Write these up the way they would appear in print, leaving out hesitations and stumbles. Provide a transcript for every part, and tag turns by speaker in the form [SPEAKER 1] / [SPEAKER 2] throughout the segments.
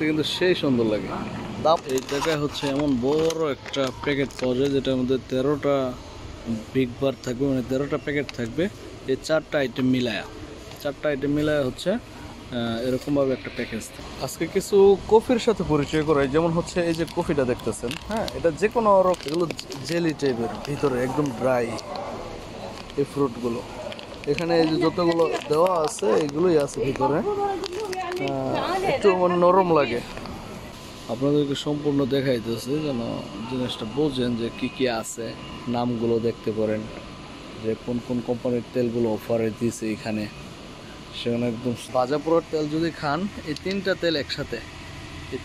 [SPEAKER 1] কিন্তু সেই সুন্দর লাগে। দাম এই জায়গায় হচ্ছে এমন বড় একটা প্যাকেট পাওয়া যায় যেটার মধ্যে 13টা বিগ বার থাকবে, মানে 13টা প্যাকেট থাকবে। এই 4টা আইটেম মিলায়া হচ্ছে এরকমভাবে একটা প্যাকেজ। আজকে কিছু কফির সাথে পরিচয় করাই, যেমন হচ্ছে এই যে কফিটা দেখতেছেন, হ্যাঁ, এটা যে কোনো এগুলো জেলি টাইপের, ভিতরে একদম ড্রাই এই ফ্রুটগুলো। এখানে এই যে যতগুলো দেওয়া আছে এগুলোই আছে ভিতরে, একটু নরম লাগে। আপনাদেরকে সম্পূর্ণ দেখাইতেছে যেন জিনিসটা বোঝেন যে কি কি আছে, নামগুলো দেখতে পারেন, যে কোন কোন কোম্পানির তেলগুলো অফারে দিয়েছে এখানে। সেখানে একদম তাজা পুরোর তেল যদি খান, এই 3টা তেল একসাথে, এই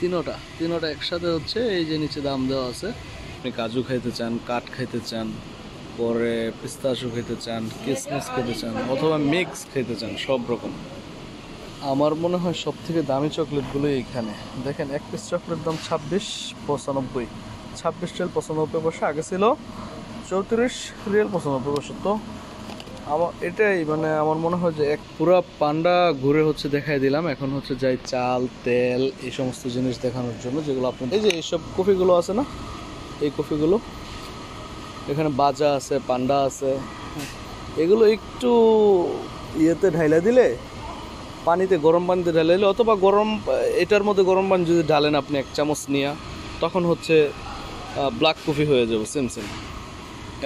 [SPEAKER 1] তিনোটা একসাথে হচ্ছে এই যে নিচে দাম দেওয়া আছে। আপনি কাজু খাইতে চান, কাঠ খাইতে চান, পরে পিস্তাশু খেতে চান, কিসমিস খেতে চান, অথবা মিক্স খেতে চান, সব রকম। আমার মনে হয় সব থেকে দামি চকলেটগুলো এইখানে দেখেন। এক পিস চকলেট দাম 26.95, 26 রিয়াল 95 পয়সা। আগে ছিল 34 রিয়াল 95 পয়সা। তো আমার এটাই মানে আমার মনে হয় যে এক পুরা পান্ডা ঘুরে হচ্ছে দেখাই দিলাম। এখন হচ্ছে যাই চাল, তেল, এই সমস্ত জিনিস দেখানোর জন্য, যেগুলো আপনি এই যে এইসব কফিগুলো আছে না, এই কফিগুলো এখানে বাজা আছে, পান্ডা আছে। এগুলো একটু ইয়েতে ঢাইলা দিলে, পানিতে, গরম পানিতে ঢালে দিলে, অথবা এটার মধ্যে গরম পানি যদি ঢালেন আপনি 1 চামচ নিয়ে, তখন হচ্ছে ব্ল্যাক কফি হয়ে যাবে সেম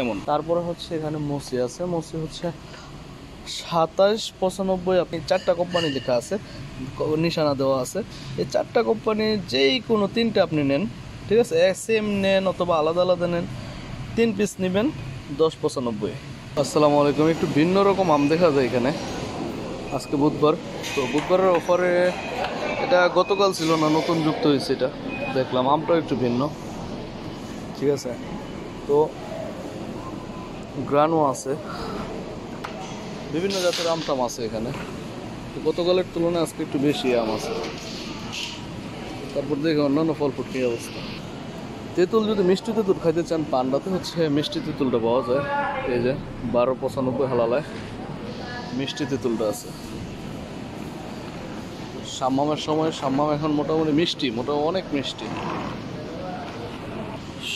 [SPEAKER 1] এমন। তারপরে হচ্ছে এখানে মসি আছে, মসি হচ্ছে 27.95। আপনি 4টা কোম্পানি লেখা আছে, নিশানা দেওয়া আছে। এই 4টা কোম্পানি যেই কোনো 3টে আপনি নেন, ঠিক আছে, সেম নেন অথবা আলাদা আলাদা নেন, 3 পিস নেবেন 10.95। আসসালামু আলাইকুম। একটু ভিন্ন রকম আম দেখা যায় এখানে। আজকে বুধবার, তো বুধবারের অফারে এটা গতকাল ছিল না, নতুন যুক্ত হয়েছে এটা, দেখলাম আমটাও একটু ভিন্ন, ঠিক আছে। তো গ্রানও আছে, বিভিন্ন জাতের আমটাম আছে এখানে। তো গতকালের তুলনায় আজকে একটু বেশি আম আছে। তারপর দেখে অন্যান্য ফল ফুট কী অবস্থা। তেঁতুল, যদি মিষ্টি তেঁতুল খাইতে চান, পান্ডাতে হচ্ছে মিষ্টি তেঁতুলটা পাওয়া যায়। এই যে 12.95 হালালায় মিষ্টি তেঁতুলটা আছে। সাম্মামের সময়, সাম্মাম এখন মোটামুটি মিষ্টি, অনেক মিষ্টি।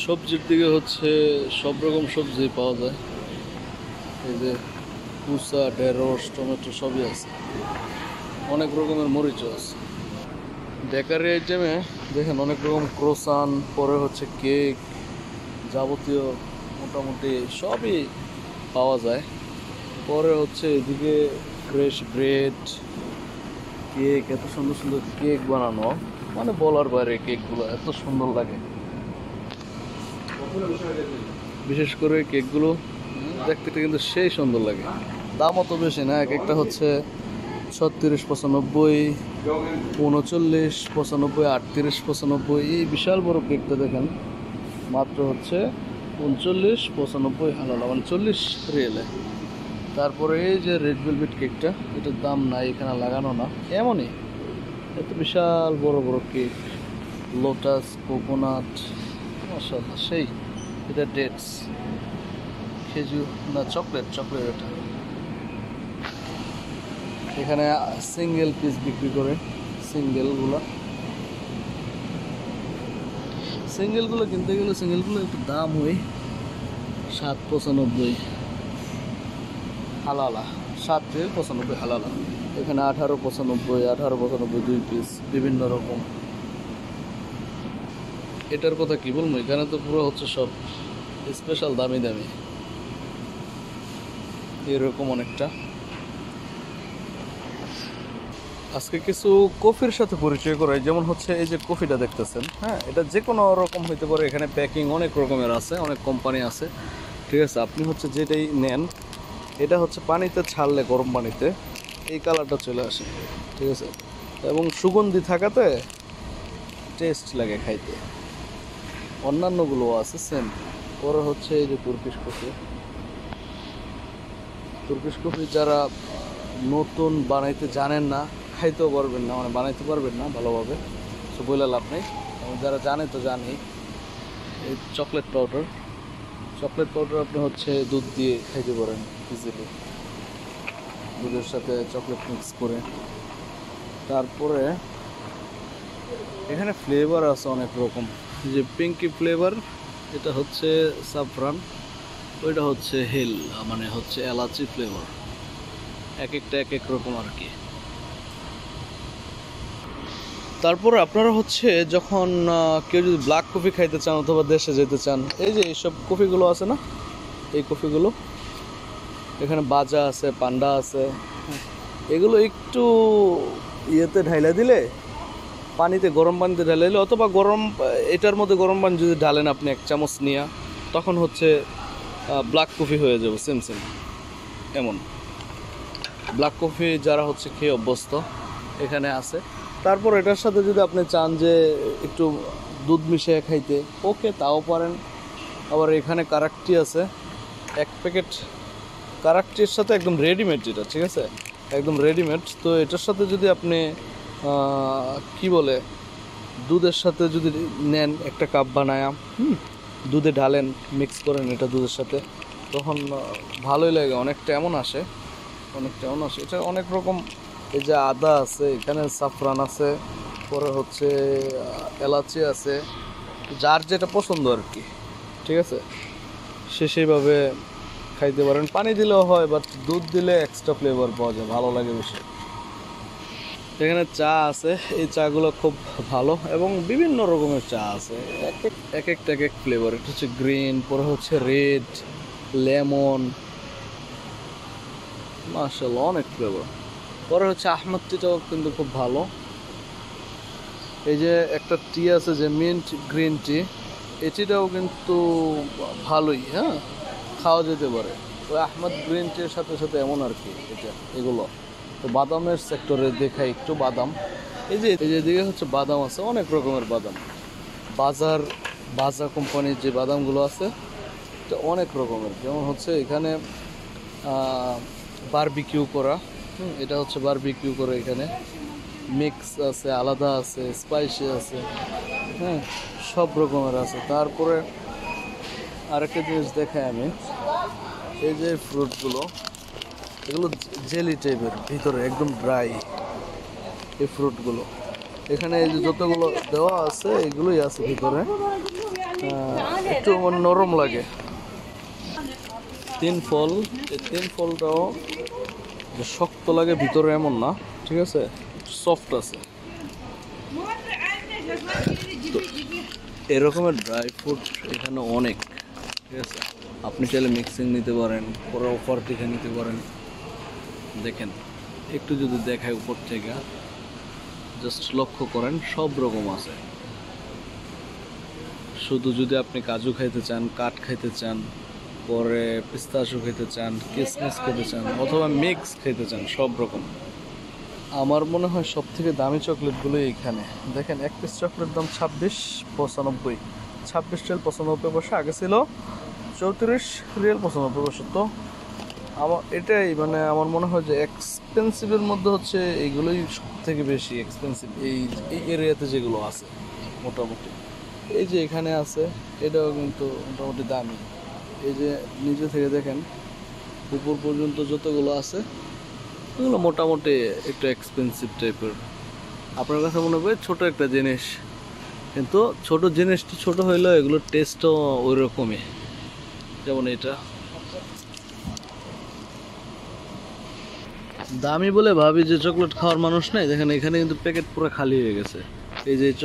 [SPEAKER 1] সবজির দিকে হচ্ছে সব রকম সবজি পাওয়া যায়। এই যে কুচা, ঢেঁড়স, টমেটো সবই আছে, অনেক রকমের মরিচও আছে। বেকারি আইটেমে দেখেন অনেক রকম ক্রোসান, পরে হচ্ছে কেক, যাবতীয় মোটামুটি সবই পাওয়া যায়। পরে হচ্ছে এদিকে ফ্রেশ ব্রেড, কেক, এত সুন্দর সুন্দর কেক বানানো, মানে বলার বাইরে। কেকগুলো এত সুন্দর লাগে, বিশেষ করে কেকগুলো দেখতে কিন্তু সেই সুন্দর লাগে। দাম অত বেশি না, এক একটা হচ্ছে 36.95, 39.95, 38.95। এই বিশাল বড় কেকটা দেখেন মাত্র হচ্ছে 39.95 হালালা, মানে 40 রিয়েলে। তারপরে এই যে রেড ভেলভেট কেকটা, এটার দাম নাই, এখানে লাগানো না, এমনই এত বিশাল বড় বড় কেক। লোটাস, কোকোনাট, মাশাআল্লাহ সেই। এটা ডেটস, খেজুর না চকলেট এটা। এখানে সিঙ্গেল পিস বিক্রি করে, সিঙ্গেলগুলো কিনতে গেলে সিঙ্গেলগুলো একটু দাম হয়। 7.95 হালালা, 7.95 হালালা। এখানে 18.95 2 পিস, বিভিন্ন রকম। এটার কথা কি বলবো, এখানে তো পুরো হচ্ছে সব স্পেশাল, দামি দামি এরকম অনেকটা। আজকে কিছু কফির সাথে পরিচয় করাই, যেমন হচ্ছে এই যে কফিটা দেখতেছেন, হ্যাঁ, এটা যে কোনো রকম হইতে পারে। এখানে প্যাকিং অনেক রকমের আছে, অনেক কোম্পানি আছে, ঠিক আছে। আপনি হচ্ছে যেটাই নেন, এটা হচ্ছে পানিতে ছাড়লে, গরম পানিতে এই কালারটা চলে আসে, ঠিক আছে, এবং সুগন্ধি থাকাতে টেস্ট লাগে খাইতে। অন্যান্যগুলো আছে সেম। পরে হচ্ছে এই যে তুর্কিশ কফি যারা নতুন বানাইতে জানেন না, খাইতেও পারবেন না, মানে বানাইতে পারবেন না ভালোভাবে, তো বলে লাভ নেই। যারা জানে তো জানেই। এই চকলেট পাউডার আপনি হচ্ছে দুধ দিয়ে খাইতে পারেন ইজিলি, দুধের সাথে চকলেট মিক্স করে। তারপরে এখানে ফ্লেভার আছে অনেক রকম, যে পিঙ্কি ফ্লেভার, এটা হচ্ছে সাফরান, ওইটা হচ্ছে হেল, মানে হচ্ছে এলাচি ফ্লেভার। এক একটা এক এক রকম আর কি। তারপর আপনারা হচ্ছে যখন কেউ যদি ব্ল্যাক কফি খাইতে চান অথবা দেশে যেতে চান, এই যে এইসব কফিগুলো আছে না, এই কফিগুলো এখানে বাজা আছে, পান্ডা আছে, এগুলো একটু ইয়েতে ঢাইলা দিলে, পানিতে, গরম পানিতে ঢালে দিলে, অথবা গরম এটার মধ্যে গরম পানি যদি ঢালেন আপনি 1 চামচ নিয়ে, তখন হচ্ছে ব্ল্যাক কফি হয়ে যাবে সেম সেম। এমন ব্ল্যাক কফি যারা হচ্ছে খেয়ে অভ্যস্ত এখানে আছে। তারপর এটার সাথে যদি আপনি চান যে একটু দুধ মিশিয়ে খাইতে, ওকে, তাও পারেন। আবার এখানে কারাকটি আছে, 1 প্যাকেট কারাকটির সাথে একদম রেডিমেড, যেটা ঠিক আছে একদম রেডিমেড। তো এটার সাথে যদি আপনি কি বলে, দুধের সাথে যদি নেন, 1 কাপ বানায়া দুধে ঢালেন, মিক্স করেন এটা দুধের সাথে, তখন ভালোই লাগে, অনেকটা এমন আসে, অনেকটা এমন আসে। এটা অনেক রকম, এই যে আদা আছে, এখানে সাফরান আছে, পরে হচ্ছে এলাচি আছে, যার যেটা পছন্দ আর কি, ঠিক আছে, সে সেইভাবে খাইতে পারেন। পানি দিলেও হয়, বাট দুধ দিলে এক্সট্রা ফ্লেভার পাওয়া যায়, ভালো লাগে বেশি। এখানে চা আছে, এই চাগুলো খুব ভালো, এবং বিভিন্ন রকমের চা আছে, এক একটা এক এক ফ্লেভার। এটা হচ্ছে গ্রিন, পরে হচ্ছে রেড, লেমন, মাশাআল্লাহ অনেক ফ্লেভার। পরে হচ্ছে আহমদ টিটাও কিন্তু খুব ভালো। এই যে একটা টি আছে যে মিন্ট গ্রিন টি, এটিটাও কিন্তু ভালোই, হ্যাঁ, খাওয়া যেতে পারে। ওই আহমদ গ্রিন টির সাথে সাথে এমন আর কি এটা, এগুলো তো বাদামের সেক্টরে দেখাই একটু বাদাম। এই যে এদিকে হচ্ছে বাদাম আছে, অনেক রকমের বাদাম, বাজা কোম্পানির যে বাদামগুলো আছে এটা অনেক রকমের। যেমন হচ্ছে এখানে বারবিকিউ করা, এটা হচ্ছে বারবিকিউ করে, এখানে মিক্স আছে, আলাদা আছে, স্পাইসি আছে, হ্যাঁ, সব রকমের আছে। তারপরে আরেকটা জিনিস দেখাই আমি, এই যে ফ্রুটগুলো, এগুলো জেলি টাইপের, ভিতরে একদম ড্রাই এই ফ্রুটগুলো। এখানে এই যে যতগুলো দেওয়া আছে এগুলোই আছে ভিতরে, একটু নরম লাগে। 3 ফল, এই 3 ফলটাও যে শক্ত লাগে ভিতরে এমন না, ঠিক আছে, সফট আছে। তো এরকমের ড্রাই ফ্রুট এখানে অনেক, ঠিক আছে, আপনি চাইলে মিক্সিং নিতে পারেন, পরে অফার দেখে নিতে পারেন। দেখেন একটু যদি দেখায় উপর থেকে, জাস্ট লক্ষ্য করেন, সব রকম আছে। শুধু যদি আপনি কাজু খাইতে চান, কাঠ খাইতে চান, পরে পিস্তাশু খেতে চান, কিসমিস খেতে চান, অথবা মিক্স খেতে চান, সব রকম। আমার মনে হয় সব থেকে দামি চকলেটগুলো এইখানে। দেখেন 1 পিস চকলেট দাম 26.95, 26 রিয়াল 95 পয়সা, আগে ছিল 34 রিয়াল 95 পয়সা। তো আমার এটাই মানে আমার মনে হয় যে এক্সপেন্সিভের মধ্যে হচ্ছে এইগুলোই সব থেকে বেশি এক্সপেন্সিভ এই এরিয়াতে যেগুলো আছে মোটামুটি। এই যে এখানে আছে, এটাও কিন্তু মোটামুটি দামি। এই যে নিচে থেকে দেখেন উপর পর্যন্ত যতগুলো আছে এগুলো মোটামুটি একটু এক্সপেন্সিভ টাইপের। আপনার কাছে মনে হবে ছোট একটা জিনিস, কিন্তু ছোট জিনিসটা ছোট হইলেও এগুলোর টেস্টও ওই রকমই। যেমন এটা দামি বলে ভাবি যে চকলেট খাওয়ার মানুষ নাই, দেখেন এখানে কিন্তু প্যাকেট পুরো খালি হয়ে গেছে। এই যে এই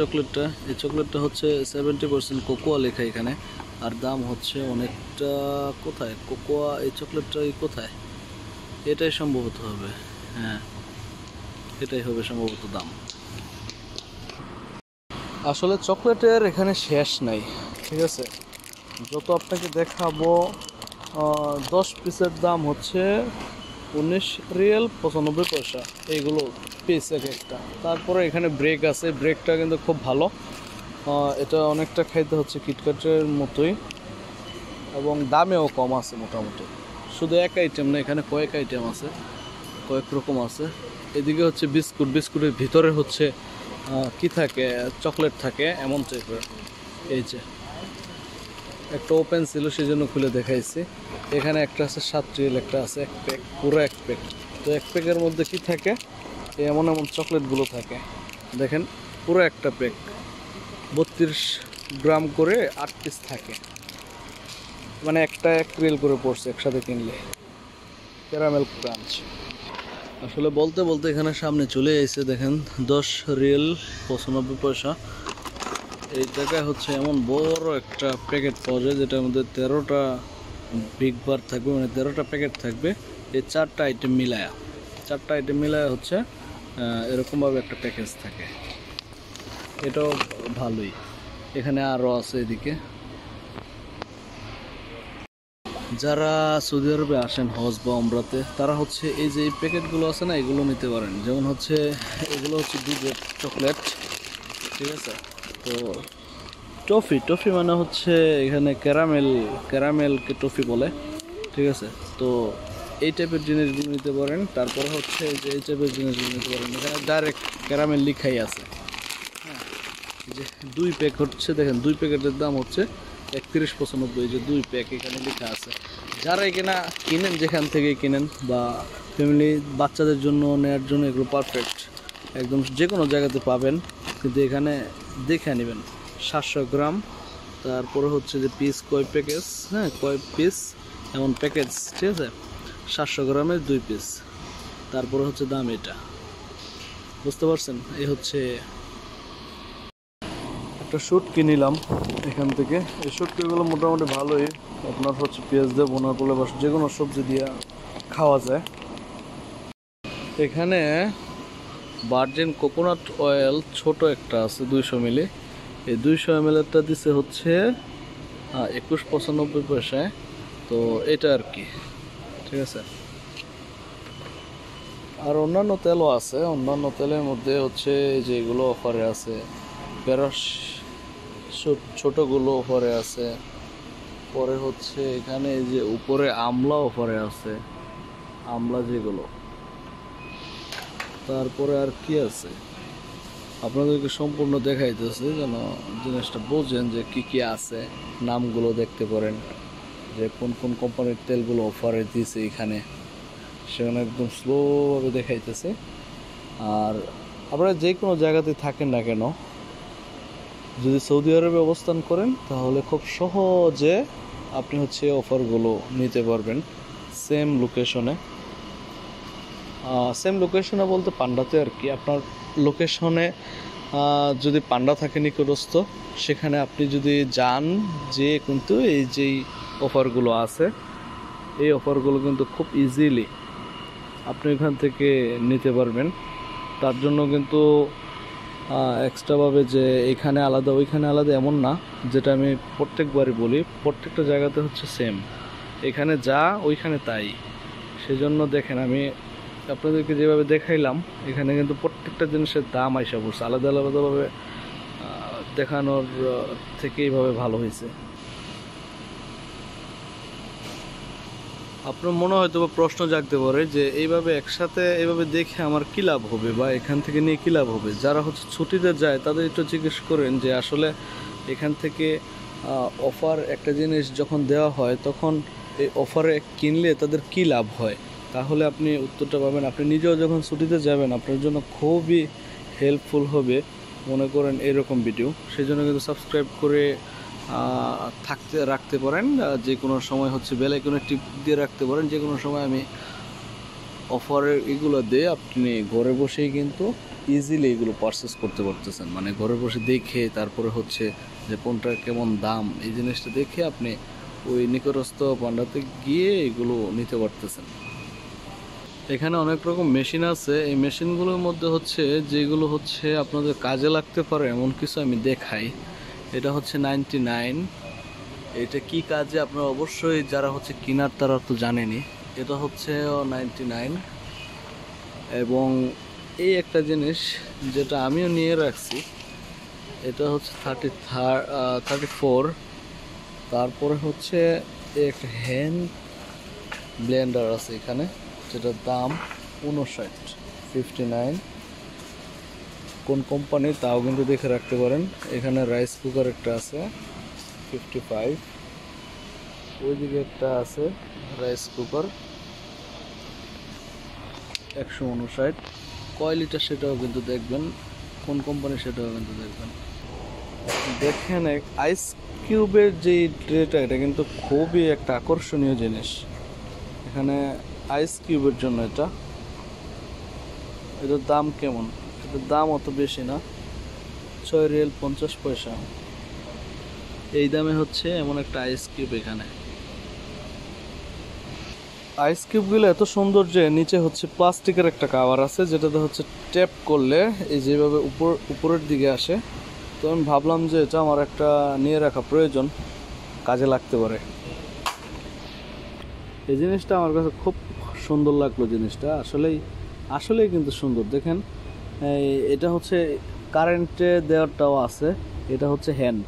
[SPEAKER 1] চকলেটটা হচ্ছে 70% কোকোয়া লেখা এখানে, আর দাম হচ্ছে অনেকটা। কোথায় কোকোয়া, এই চকলেটটা কোথায়, এটাই সম্ভবত হবে, হ্যাঁ এটাই হবে সম্ভবত দাম। আসলে চকলেটের এখানে শেষ নাই, ঠিক আছে, যত আপনাকে দেখাবো 10 পিসের দাম হচ্ছে 19 রিয়াল 95 পয়সা, এইগুলো পিস এক একটা। তারপরে এখানে ব্রেক আছে, ব্রেকটা কিন্তু খুব ভালো, এটা অনেকটা খাইতে হচ্ছে কিটক্যাটের মতোই, এবং দামেও কম আছে মোটামুটি। শুধু এক আইটেম না, এখানে কয়েক আইটেম আছে, কয়েক রকম আছে। এদিকে হচ্ছে বিস্কুটের ভিতরে হচ্ছে কি থাকে, চকলেট থাকে এমন টাইপের। এই যে একটা ওপেন ছিল সেই জন্য খুলে দেখাইছি। এখানে একটা আছে 7 রিয়াল, একটা আছে 1 প্যাক, পুরো 1 প্যাক। তো 1 প্যাকের মধ্যে কি থাকে, এমন চকলেটগুলো থাকে। দেখেন পুরো একটা প্যাক 32 গ্রাম করে 8 পিস থাকে, মানে একটা 1 রিয়েল করে পড়ছে একসাথে কিনলে। ক্যারামেল ক্রাঞ্চ আসলে বলতে বলতে এখানে সামনে চলে এসে দেখেন 10 রিয়েল 95 পয়সা। এই জায়গায় হচ্ছে এমন বড় একটা প্যাকেট পাওয়া যায় যেটার মধ্যে 13টা বিগ বার থাকবে, মানে 13টা প্যাকেট থাকবে। এই 4টা আইটেম মিলায়া হচ্ছে এরকমভাবে একটা প্যাকেজ থাকে। এটাও ভালোই। এখানে আরও আছে এদিকে। যারা সৌদি আরবে আসেন হজ বা উমরাতে, তারা হচ্ছে এই যে এই প্যাকেটগুলো আছে না, এগুলো নিতে পারেন। যেমন হচ্ছে এগুলো হচ্ছে দুধের চকলেট, ঠিক আছে। তো টফি মানে হচ্ছে এখানে ক্যারামেলকে টফি বলে, ঠিক আছে। তো এই টাইপের জিনিসগুলো নিতে পারেন। তারপরে হচ্ছে যে এই টাইপের জিনিসগুলো নিতে পারেন। এখানে ডাইরেক্ট ক্যারামেল লিখাই আছে। হ্যাঁ, যে 2 প্যাক হচ্ছে, দেখেন 2 প্যাকেটের দাম হচ্ছে 31.95। যে 2 প্যাক এখানে লেখা আছে। যারা এখানে কিনেন, যেখান থেকে কিনেন বা ফ্যামিলি বাচ্চাদের জন্য নেওয়ার জন্য, এগুলো পারফেক্ট, একদম যে কোনো জায়গাতে পাবেন। কিন্তু এখানে দেখে নেবেন 700 গ্রাম, তারপরে হচ্ছে যে পিস কয় প্যাকেজ, হ্যাঁ কয় পিস এমন প্যাকেজ, ঠিক আছে। 700 গ্রামের 2 পিস, তারপরে হচ্ছে দাম এটা, বুঝতে পারছেন। এই হচ্ছে একটা শুটকি নিলাম এখান থেকে। এই শুটকিগুলো মোটামুটি ভালোই, আপনার হচ্ছে পেঁয়াজ দিয়ে বোনা করলে বা যে কোনো সবজি দিয়ে খাওয়া যায়। এখানে ভার্জিন কোকোনাট অয়েল ছোট একটা আছে 200 মিলি। এই 200 ml-টা দিছে হচ্ছে 21.95 পয়সায়। তো এটা আর কি, ঠিক আছে। আর অন্যান্য তেলও আছে। অন্যান্য তেলের মধ্যে হচ্ছে যেগুলো অফারে আছে, পেরস ছোটগুলো অফারে আছে। পরে হচ্ছে এখানে যে উপরে আমলা অফারে আছে, আমলা যেগুলো। তারপরে আর কি আছে, আপনাদেরকে সম্পূর্ণ দেখাইতেছে যেন জিনিসটা বোঝেন যে কি কি আছে। নামগুলো দেখতে পারেন যে কোন কোন কোম্পানির তেলগুলো অফারে দিয়েছে এখানে, সেখানে একদম স্লোভাবে দেখাইতেছে। আর আপনারা যে কোনো জায়গাতে থাকেন না কেন, যদি সৌদি আরবে অবস্থান করেন, তাহলে খুব সহজে আপনি হচ্ছে অফারগুলো নিতে পারবেন সেম লোকেশনে বলতে পান্ডাতে আর কি। আপনার লোকেশনে যদি পান্ডা থাকে নিকটস্থ, সেখানে আপনি যদি যান, যে কিন্তু এই যেই অফারগুলো আছে, এই অফারগুলো কিন্তু খুব ইজিলি আপনি এখান থেকে নিতে পারবেন। তার জন্য কিন্তু এক্সট্রাভাবে যে এখানে আলাদা ওইখানে আলাদা এমন না, যেটা আমি প্রত্যেকবারই বলি। প্রত্যেকটা জায়গাতে হচ্ছে সেম, এখানে যা ওইখানে তাই। সেজন্য দেখেন আমি আপনাদেরকে যেভাবে দেখাইলাম, এখানে কিন্তু প্রত্যেকটা জিনিসের দাম আইসা পড়ছে আলাদা আলাদাভাবে দেখানোর থেকে এইভাবে ভালো হয়েছে। আপনার মনে হয়তো বা প্রশ্ন জাগতে পারে যে এইভাবে একসাথে এইভাবে দেখে আমার কী লাভ হবে বা এখান থেকে নিয়ে কী লাভ হবে। যারা হচ্ছে ছুটিতে যায় তাদের একটু জিজ্ঞেস করেন যে আসলে এখান থেকে অফার একটা জিনিস যখন দেওয়া হয়, তখন এই অফারে কিনলে তাদের কী লাভ হয়, তাহলে আপনি উত্তরটা পাবেন। আপনি নিজেও যখন ছুটিতে যাবেন, আপনার জন্য খুবই হেল্পফুল হবে মনে করেন এরকম ভিডিও। সেই জন্য কিন্তু সাবস্ক্রাইব করে রাখতে পারেন। যে কোনো সময় হচ্ছে বেল আইকনে টিপ দিয়ে রাখতে পারেন। যে কোনো সময় আমি অফারের এগুলো দিয়ে আপনি ঘরে বসেই কিন্তু ইজিলি এগুলো পারচেস করতে পারতেছেন। মানে ঘরে বসে দেখে, তারপরে হচ্ছে যে কোনটার কেমন দাম, এই জিনিসটা দেখে আপনি ওই নিকটস্থ পান্ডাতে গিয়ে এগুলো নিতে পারতেছেন। এখানে অনেক রকম মেশিন আছে। এই মেশিনগুলোর মধ্যে হচ্ছে যেগুলো হচ্ছে আপনাদের কাজে লাগতে পারে এমন কিছু আমি দেখাই। এটা হচ্ছে 99। এটা কি কাজে আপনারা অবশ্যই যারা হচ্ছে কিনার তারা তো জানেনই। এটা হচ্ছে 99। এবং এই একটা জিনিস যেটা আমিও নিয়ে রাখছি, এটা হচ্ছে 34। তারপরে হচ্ছে একটা হ্যান্ড ব্লেন্ডার আছে এখানে, যেটার দাম 59। কোন কোম্পানির তাও কিন্তু দেখে রাখতে পারেন। এখানে রাইস কুকার একটা আছে 55। ওইদিকে একটা আছে রাইস কুকার 159। কয় লিটার সেটাও কিন্তু দেখবেন। কোন কোম্পানি সেটাও কিন্তু দেখবেন। দেখেন আইস কিউবের যে ট্রেটা, এটা কিন্তু খুবই একটা আকর্ষণীয় জিনিস। এখানে আইস কিউবের জন্য এটার দাম কেমন? এটার দাম অত বেশি না, 6 রিয়াল 50 পয়সা। এই দামে হচ্ছে এমন একটা আইস কিউব। এখানে আইস কিউবগুলো এত সুন্দর যে নিচে হচ্ছে প্লাস্টিকের একটা কাভার আছে, যেটাতে হচ্ছে ট্যাপ করলে এই যেভাবে উপরের দিকে আসে। তো আমি ভাবলাম যে এটা আমার একটা নিয়ে রাখা প্রয়োজন, কাজে লাগতে পারে। এই জিনিসটা আমার কাছে খুব সুন্দর লাগলো। জিনিসটা আসলেই কিন্তু সুন্দর। দেখেন এটা হচ্ছে কারেন্টে দেওয়ারটাও আছে। এটা হচ্ছে হ্যান্ড।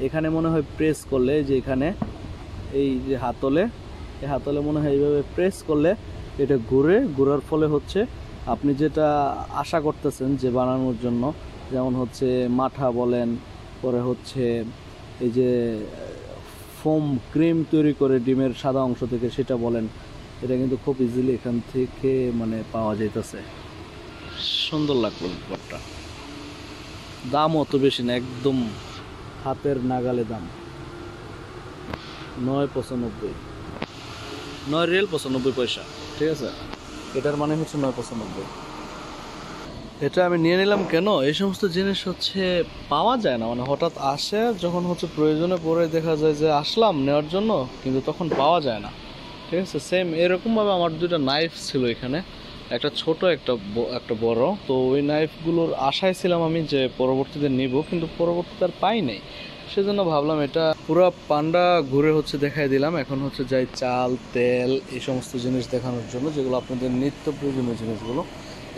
[SPEAKER 1] এখানে মনে হয় প্রেস করলে, যে এখানে এই যে এই হাতলে মনে হয় এইভাবে প্রেস করলে এটা ঘোরার ফলে হচ্ছে আপনি যেটা আশা করতেছেন যে বানানোর জন্য, যেমন হচ্ছে মাঠা বলেন, পরে হচ্ছে এই যে ফোম ক্রিম তৈরি করে ডিমের সাদা অংশ থেকে, সেটা বলেন, এটা কিন্তু খুব ইজিলি এখান থেকে মানে পাওয়া যাইতেছে। সুন্দর লাগলো ব্যাপারটা। দাম অত বেশি না, একদম হাতের নাগালে দাম। 9.95, 9 রিয়াল 95 পয়সা। ঠিক আছে, এটার মানে হচ্ছে 9.95। এটা আমি নিয়ে নিলাম কেন? এই সমস্ত জিনিস হচ্ছে পাওয়া যায় না, মানে হঠাৎ আসে, যখন হচ্ছে প্রয়োজনে পড়ে দেখা যায় যে আসলাম নেওয়ার জন্য, কিন্তু তখন পাওয়া যায় না। ঠিক আছে, সেম এরকমভাবে আমার দুইটা নাইফ ছিল এখানে, একটা ছোট একটা বড়। তো ওই নাইফগুলোর আশায় ছিলাম আমি যে পরবর্তীতে নিব, কিন্তু পরবর্তীতে আর পাই নাই। সেজন্য ভাবলাম এটা পুরো পান্ডা ঘুরে হচ্ছে দেখাই দিলাম। এখন হচ্ছে যাই চাল, তেল, এই সমস্ত জিনিস দেখানোর জন্য, যেগুলো আপনাদের নিত্য প্রয়োজনীয় জিনিসগুলো।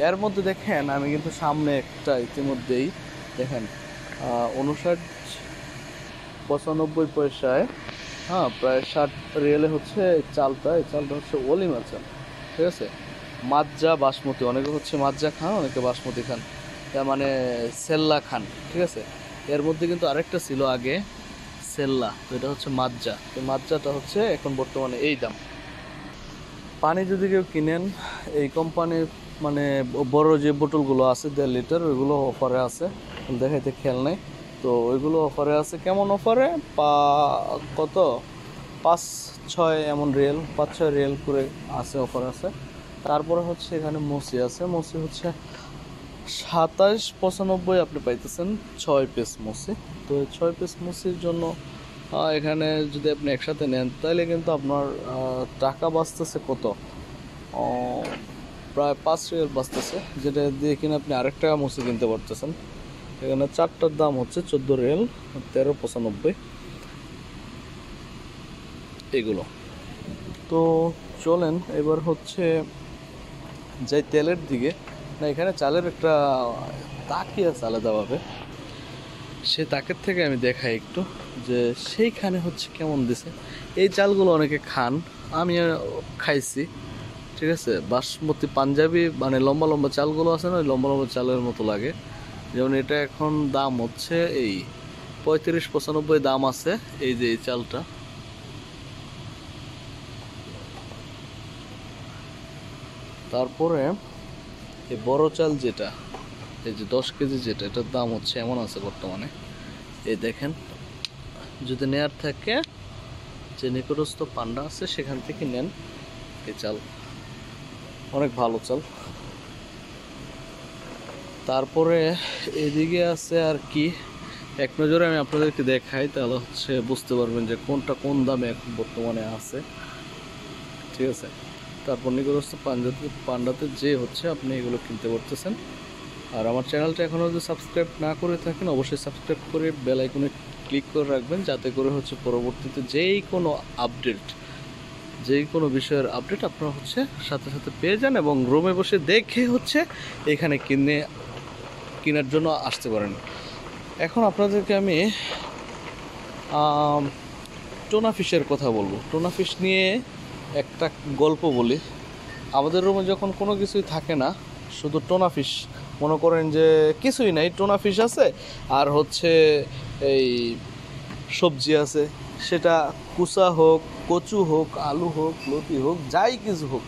[SPEAKER 1] এর মধ্যে দেখেন আমি কিন্তু সামনে একটা ইতিমধ্যেই দেখেন 59.95 পয়সায়, হ্যাঁ প্রায় 60 রিয়েলে হচ্ছে এই চালটা হচ্ছে ওলিমা চাল। ঠিক আছে, মাজা বাসমতি, অনেকে হচ্ছে মাজা খান, অনেকে বাসমতি খান, তার মানে সেল্লা খান। ঠিক আছে, এর মধ্যে কিন্তু আরেকটা ছিল আগে সেল্লা, তো এটা হচ্ছে মাজা। তো মাজাটা হচ্ছে এখন বর্তমানে এই দাম। পানি যদি কেউ কিনেন এই কোম্পানির, মানে বড় যে বোতলগুলো আছে 1.5 লিটার, ওইগুলো অফারে আছে। দেখাইতে খেয়াল নেই, তো ওইগুলো অফারে আছে। কেমন অফারে? কত 5-6 এমন রিয়েল, 5-6 রিয়েল করে আছে, অফার আছে। তারপরে হচ্ছে এখানে মসি আছে। মসি হচ্ছে 27.95 আপনি পাইতেছেন 6 পিস মসি। তো 6 পিস মসির জন্য এখানে যদি আপনি একসাথে নেন, তাহলে কিন্তু আপনার টাকা বাঁচতেছে কত, প্রায় 5 রিয়াল বাঁচতেছে, যেটা দিয়ে কিনে আপনি আরেকটা মসি কিনতে পারতেছেন। এখানে চারটার দাম হচ্ছে 14 রিয়াল 13.95 এগুলো। তো চলেন এবার হচ্ছে যাই তেলের দিকে। না, এখানে চালের একটা তাকি আছে আলাদাভাবে, সে তাকের থেকে আমি দেখাই একটু যে সেইখানে হচ্ছে কেমন দিছে। এই চালগুলো অনেকে খান, আমি খাইছি। ঠিক আছে, বাসমতি পাঞ্জাবি, মানে লম্বা লম্বা চালগুলো আছে না, ওই লম্বা লম্বা চালের মতো লাগে। যেমন এটা এখন দাম হচ্ছে এই 35.95 দাম আছে এই যে এই চালটা। তারপরে এই বড় চাল যেটা, এই যে 10 কেজি যেটা, এটার দাম হচ্ছে এমন আছে বর্তমানে, এই দেখেন। যদি নেয়ার থাকে, যে নিকটস্থ পান্ডা আছে সেখান থেকে নেন। এই চাল অনেক ভালো চাল। তারপরে এদিকে আছে আর কি, এক নজরে আমি আপনাদেরকে দেখাই, তাহলে হচ্ছে বুঝতে পারবেন যে কোনটা কোন দামে এখন বর্তমানে আছে। ঠিক আছে, তারপর নিকটস্থ পান্ডাতে যে হচ্ছে আপনি এগুলো কিনতে পারতেছেন। আর আমার চ্যানেলটা এখনও যদি সাবস্ক্রাইব না করে থাকেন, অবশ্যই সাবস্ক্রাইব করে বেল আইকনে ক্লিক করে রাখবেন, যাতে করে হচ্ছে পরবর্তীতে যেই কোনো বিষয়ের আপডেট আপনারা হচ্ছে সাথে সাথে পেয়ে যান, এবং রুমে বসে দেখে হচ্ছে এখানে কেনার জন্য আসতে পারেন। এখন আপনাদেরকে আমি টোনা ফিশের কথা বলবো। টোনা ফিশ নিয়ে একটা গল্প বলি। আমাদের রুমে যখন কোনো কিছুই থাকে না, শুধু টোনা ফিশ, মনে করেন যে কিছুই নাই, টোনা ফিশ আছে আর হচ্ছে এই সবজি আছে, সেটা কুচা হোক, কচু হোক, আলু হোক, লতি হোক, যাই কিছু হোক,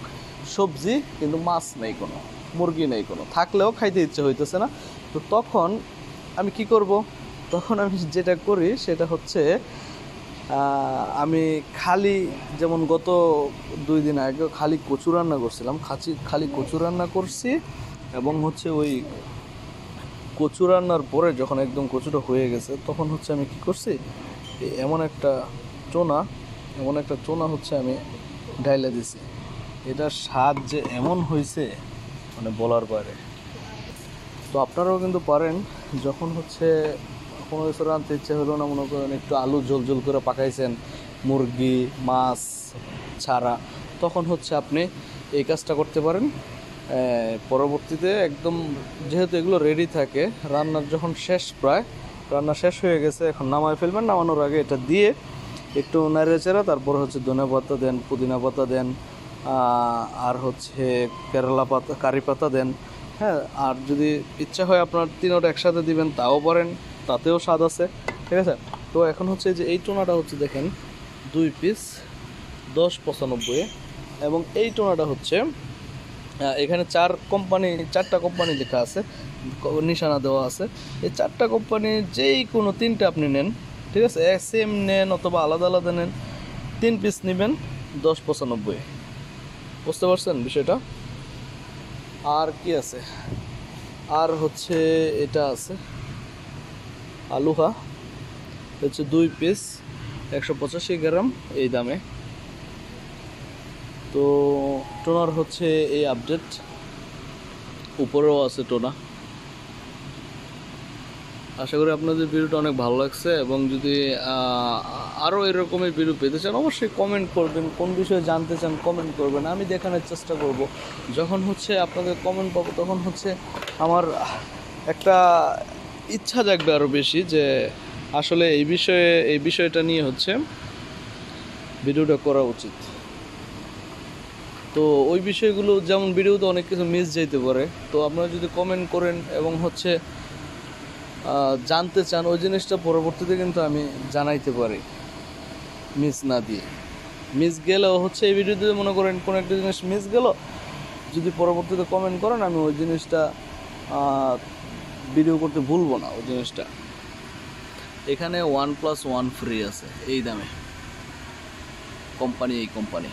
[SPEAKER 1] সবজি, কিন্তু মাছ নেই কোনো, মুরগি নেই কোনো, থাকলেও খাইতে ইচ্ছে হইতেছে না। তো তখন আমি কি করব, তখন আমি যেটা করি সেটা হচ্ছে আমি খালি, যেমন গত 2 দিন আগে খালি কচু রান্না করছিলাম, খালি কচু রান্না করছি। এবং হচ্ছে ওই কচু রান্নার পরে যখন একদম কচুটা হয়ে গেছে তখন হচ্ছে আমি কি করছি, এমন একটা চোনা হচ্ছে আমি ঢাইলা দিছি। এটার স্বাদ যে এমন হয়েছে মানে বলার বাইরে। তো আপনারাও কিন্তু পারেন, যখন হচ্ছে কোনো কিছু রাঁধতে ইচ্ছে হলো না, মনে করেন একটু আলু ঝোল করে পাকাইছেন মুরগি মাছ ছাড়া, তখন হচ্ছে আপনি এই কাজটা করতে পারেন। পরবর্তীতে একদম যেহেতু এগুলো রেডি থাকে, রান্নার যখন রান্না শেষ হয়ে গেছে, এখন নামায় ফেলবেন। নামানোর আগে এটা দিয়ে একটু নাড়াচাড়া, তারপর হচ্ছে ধনিয়া পাতা দেন, পুদিনা পাতা দেন, আর হচ্ছে কারি পাতা দেন। হ্যাঁ, আর যদি ইচ্ছা হয় আপনার 3টা একসাথে দিবেন তাও পারেন, তাতেও স্বাদ আছে। ঠিক আছে। তো এখন হচ্ছে যে এই টোনাটা হচ্ছে দেখেন 2 পিস 10.95, এবং এই টোনাটা হচ্ছে এখানে 4টা কোম্পানি লেখা আছে, নিশানা দেওয়া আছে। এই 4টা কোম্পানির যেই কোনো 3টা আপনি নেন, ঠিক আছে, সেম নেন অথবা আলাদা আলাদা নেন, 3 পিস নেবেন 10.95। বুঝতে পারছেন বিষয়টা? আর কি আছে, আর হচ্ছে এটা আছে আলুহা, হচ্ছে 2 পিস 185 গ্রাম এই দামে। তো টোনার হচ্ছে এই আপডেট, উপরেও আছে টোনা। আশা করি আপনাদের ভিডিওটা অনেক ভালো লাগছে, এবং যদি আরও এরকমের ভিডিও পেতে চান অবশ্যই কমেন্ট করবেন, কোন বিষয়ে জানতে চান কমেন্ট করবেন, আমি দেখানোর চেষ্টা করব। যখন হচ্ছে আপনাদের কমেন্ট পাবো তখন হচ্ছে আমার একটা ইচ্ছা জাগবে আরও বেশি, যে আসলে এই বিষয়টা নিয়ে হচ্ছে ভিডিওটা করা উচিত। তো ওই বিষয়গুলো, যেমন ভিডিওতে অনেক কিছু মিস যেতে পারে, তো আপনারা যদি কমেন্ট করেন এবং হচ্ছে জানতে চান ওই জিনিসটা, পরবর্তীতে কিন্তু আমি জানাইতে পারি মিস না দিয়ে। মিস গেলেও হচ্ছে এই ভিডিওতে মনে করেন কোনো একটা জিনিস মিস গেল, যদি পরবর্তীতে কমেন্ট করেন আমি ওই জিনিসটা ভিডিও করতে ভুলবো না ওই জিনিসটা। এখানে 1+1 ফ্রি আছে এই দামে, এই কোম্পানি,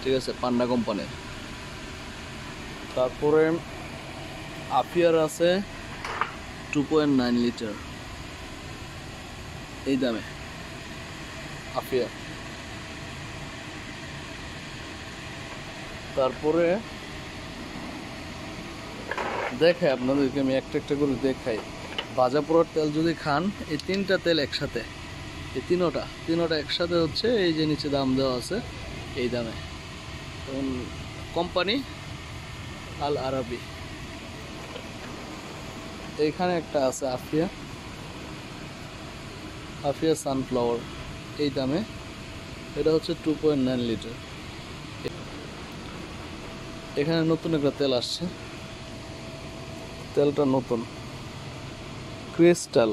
[SPEAKER 1] ঠিক আছে, পান্ডা কোম্পানির। তারপরে আফিয়ার আছে 2.9 লিটার এই দামে, আফিয়া। তারপরে দেখাই আপনাদেরকে, আমি একটা করে দেখাই। ভাজা পোড়ার তেল যদি খান, এই 3টা তেল একসাথে, এই তিনোটা একসাথে হচ্ছে এই যে নিচে দাম দেওয়া আছে এই দামে। কোম্পানি আল আরাবি। এইখানে একটা আছে আফিয়া সানফ্লাওয়ার এই দামে, এটা হচ্ছে 2.9 লিটার। এখানে নতুন একটা তেল আসছে, তেলটা নতুন, ক্রিস্টাল,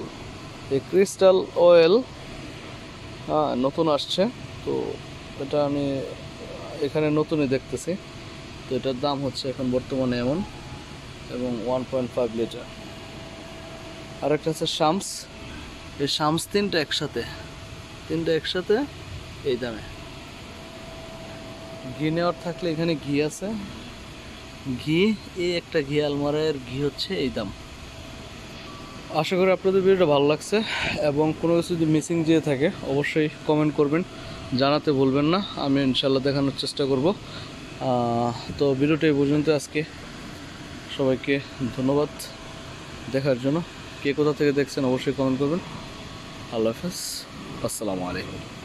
[SPEAKER 1] এই ক্রিস্টাল অয়েল নতুন আসছে। তো এটা আমি এখানে নতুনই দেখতেছি। তো এটার দাম হচ্ছে এখন বর্তমানে এমন, এবং 1.5 লিটার। আর একটা আছে শামস, এই শামস 3টা একসাথে এই দামে। ঘি নেওয়ার থাকলে এখানে ঘি আছে, এই একটা ঘি আলমারের ঘি হচ্ছে এই দাম। আশা করি আপনাদের ভিডিওটা ভালো লাগছে, এবং কোনো কিছু যদি মিসিং যেয়ে থাকে অবশ্যই কমেন্ট করবেন, জানাতে ভুলবেন না, আমি ইনশাল্লাহ দেখানোর চেষ্টা করব। তো ভিডিওটা এই পর্যন্ত আজকে। সবাইকে ধন্যবাদ দেখার জন্য। কে কোথা থেকে দেখছেন অবশ্যই কমেন্ট করবেন। আল্লাহ হাফেজ, আসসালামু আলাইকুম।